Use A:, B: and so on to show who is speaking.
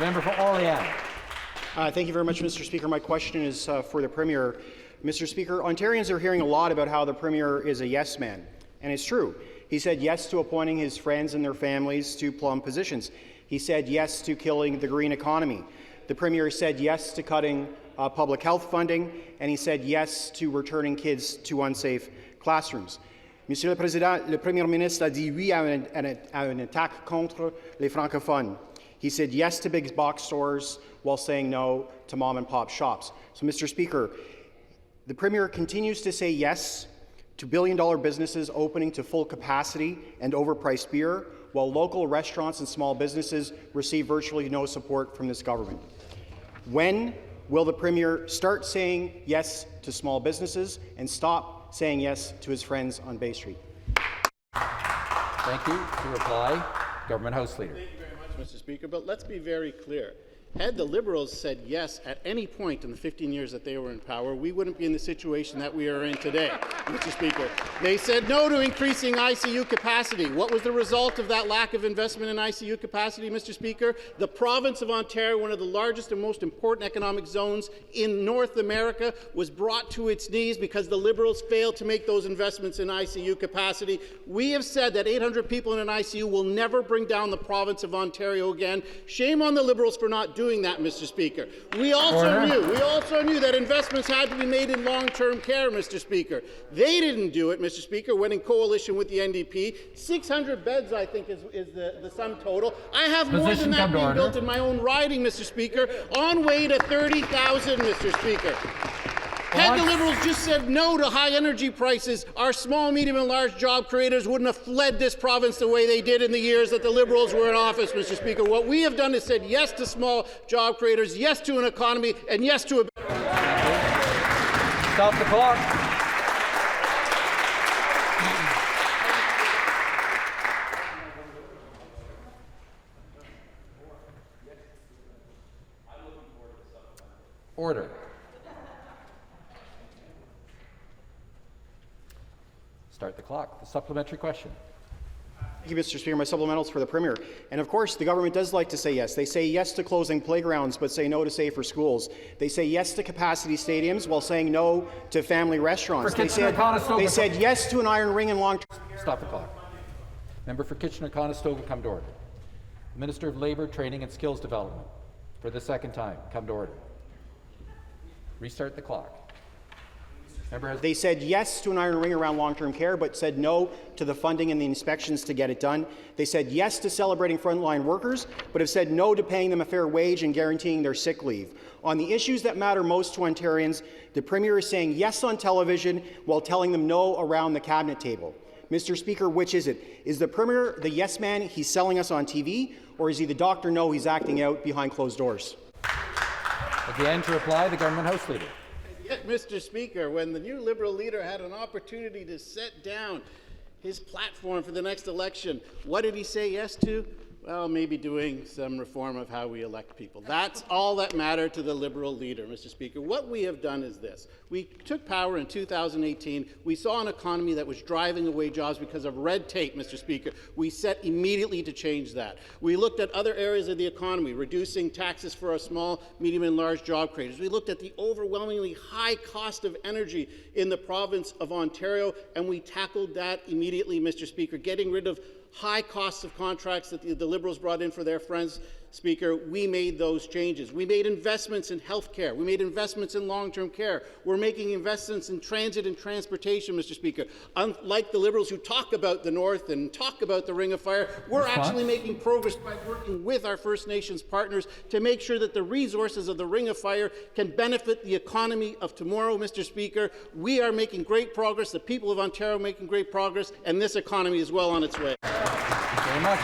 A: Member for Orléans.
B: Thank you very much, Mr. Speaker. My question is for the Premier. Mr. Speaker, Ontarians are hearing a lot about how the Premier is a yes man, and it's true. He said yes to appointing his friends and their families to plum positions. He said yes to killing the green economy. The Premier said yes to cutting public health funding, and he said yes to returning kids to unsafe classrooms. Monsieur le Président, le Premier ministre a dit oui à une attaque contre les francophones. He said yes to big box stores while saying no to mom and pop shops. So, Mr. Speaker, the Premier continues to say yes to billion-dollar businesses opening to full capacity and overpriced beer, while local restaurants and small businesses receive virtually no support from this government. When will the Premier start saying yes to small businesses and stop saying yes to his friends on Bay Street?
A: Thank you. To reply, Government House Leader.
C: Thank you very much, Mr. Speaker. But let's be very clear. Had the Liberals said yes at any point in the 15 years that they were in power, we wouldn't be in the situation that we are in today, Mr. Speaker. They said no to increasing ICU capacity. What was the result of that lack of investment in ICU capacity, Mr. Speaker? The province of Ontario, one of the largest and most important economic zones in North America, was brought to its knees because the Liberals failed to make those investments in ICU capacity. We have said that 800 people in an ICU will never bring down the province of Ontario again. Shame on the Liberals for not doing that, Mr. Speaker. We also knew that investments had to be made in long-term care, Mr. Speaker. They didn't do it, Mr. Speaker, when in coalition with the NDP. 600 beds, I think, is the sum total. I have more than that being built in my own riding, Mr. Speaker, on way to 30,000, Mr. Speaker. Had the Liberals just said no to high energy prices, our small, medium and large job creators wouldn't have fled this province the way they did in the years that the Liberals were in office, Mr. Speaker. What we have done is said yes to small job creators, yes to an economy, and yes to a...
A: Stop the clock. Order. Start the clock. The supplementary question.
B: Thank you, Mr. Speaker. My supplemental is for the Premier. And of course, the government does like to say yes. They say yes to closing playgrounds, but say no to safer schools. They say yes to capacity stadiums while saying no to family restaurants. They said yes to an iron ring and long-term.
A: Stop the clock. Member for Kitchener-Conestoga, come to order. The Minister of Labour, Training and Skills Development, for the second time, come to order. Restart the clock.
B: They said yes to an iron ring around long-term care, but said no to the funding and the inspections to get it done. They said yes to celebrating frontline workers, but have said no to paying them a fair wage and guaranteeing their sick leave. On the issues that matter most to Ontarians, the Premier is saying yes on television while telling them no around the cabinet table. Mr. Speaker, which is it? Is the Premier the yes man he's selling us on TV, or is he the Dr. No he's acting out behind closed doors?
A: Again, to reply, the Government House Leader.
C: Yet, Mr. Speaker, when the new Liberal leader had an opportunity to set down his platform for the next election, what did he say yes to? Well, maybe doing some reform of how we elect people. That's all that mattered to the Liberal leader, Mr. Speaker. What we have done is this. We took power in 2018. We saw an economy that was driving away jobs because of red tape, Mr. Speaker. We set immediately to change that. We looked at other areas of the economy, reducing taxes for our small, medium, and large job creators. We looked at the overwhelmingly high cost of energy in the province of Ontario, and we tackled that immediately, Mr. Speaker, getting rid of high costs of contracts that the Liberals brought in for their friends. Speaker, we made those changes. We made investments in health care. We made investments in long-term care. We're making investments in transit and transportation, Mr. Speaker. Unlike the Liberals who talk about the North and talk about the Ring of Fire, we're actually making progress by working with our First Nations partners to make sure that the resources of the Ring of Fire can benefit the economy of tomorrow, Mr. Speaker. We are making great progress. The people of Ontario are making great progress, and this economy is well on its way.
A: Thank you very much.